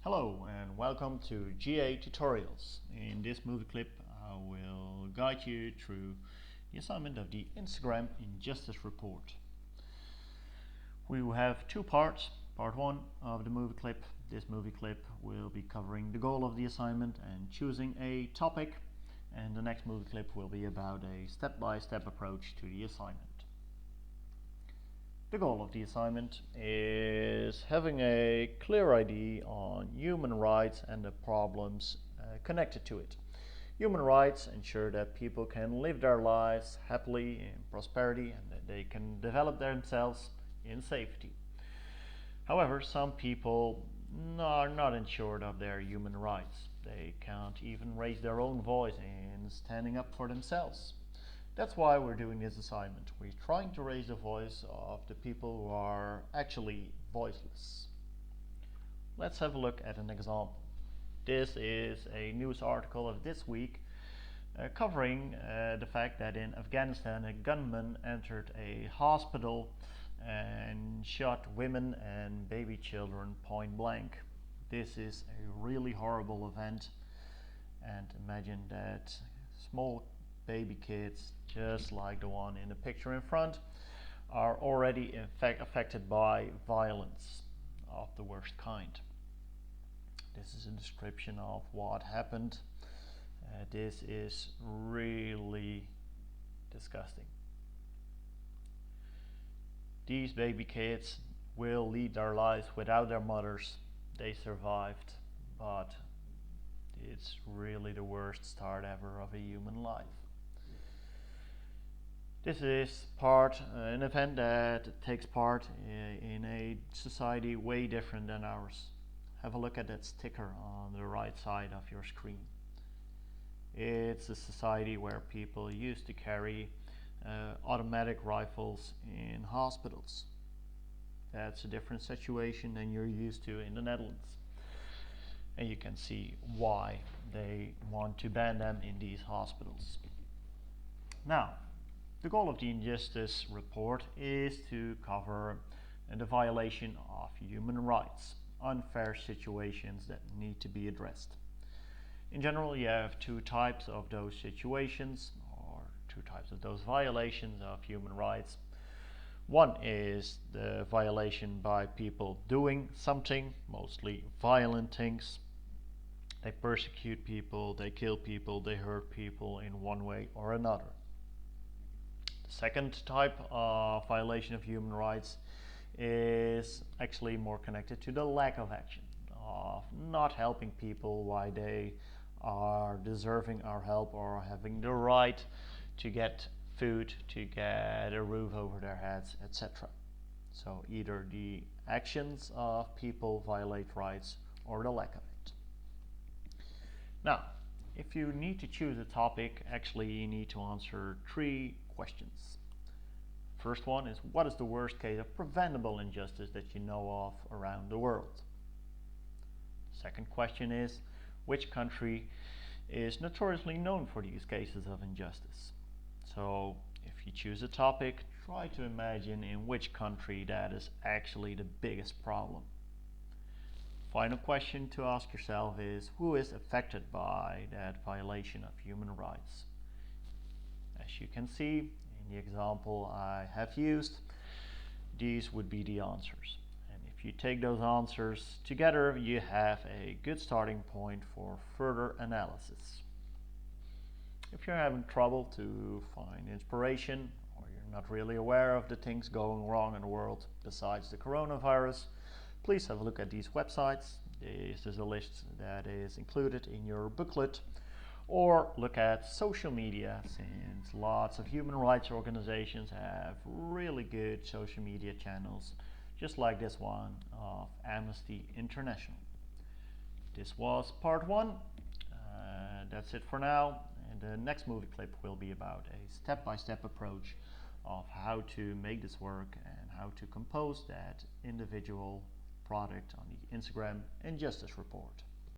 Hello and welcome to GA Tutorials. In this movie clip I will guide you through the assignment of the Instagram Injustice Report. We will have two parts. Part 1 of the movie clip. This movie clip will be covering the goal of the assignment and choosing a topic, and the next movie clip will be about a step-by-step approach to the assignment. The goal of the assignment is having a clear idea on human rights and the problems connected to it. Human rights ensure that people can live their lives happily in prosperity and that they can develop themselves in safety. However, some people are not ensured of their human rights. They can't even raise their own voice in standing up for themselves. That's why we're doing this assignment. We're trying to raise the voice of the people who are actually voiceless. Let's have a look at an example. This is a news article of this week covering the fact that in Afghanistan a gunman entered a hospital and shot women and baby children point blank. This is a really horrible event, and imagine that small baby kids, just like the one in the picture in front, are already in fact affected by violence of the worst kind. This is a description of what happened. This is really disgusting. These baby kids will lead their lives without their mothers. They survived, but it's really the worst start ever of a human life. This is an event that takes part in a society way different than ours. Have a look at that sticker on the right side of your screen. It's a society where people used to carry automatic rifles in hospitals. That's a different situation than you're used to in the Netherlands. And you can see why they want to ban them in these hospitals. Now, the goal of the Injustice Report is to cover the violation of human rights, unfair situations that need to be addressed. In general, you have two types of those situations, or two types of those violations of human rights. One is the violation by people doing something, mostly violent things. They persecute people, they kill people, they hurt people in one way or another. The second type of violation of human rights is actually more connected to the lack of action, of not helping people while they are deserving our help or having the right to get food, to get a roof over their heads, etc. So either the actions of people violate rights or the lack of it. Now, if you need to choose a topic, actually you need to answer three questions. First one is, what is the worst case of preventable injustice that you know of around the world? Second question is, which country is notoriously known for these cases of injustice? So if you choose a topic, try to imagine in which country that is actually the biggest problem. Final question to ask yourself is, who is affected by that violation of human rights? As you can see in the example I have used, these would be the answers. And if you take those answers together, you have a good starting point for further analysis. If you're having trouble to find inspiration, or you're not really aware of the things going wrong in the world besides the coronavirus, please have a look at these websites. This is a list that is included in your booklet. Or look at social media, since lots of human rights organizations have really good social media channels, just like this one of Amnesty International. This was part 1. That's it for now. And the next movie clip will be about a step-by-step approach of how to make this work and how to compose that individual product on the Instagram Injustice Report.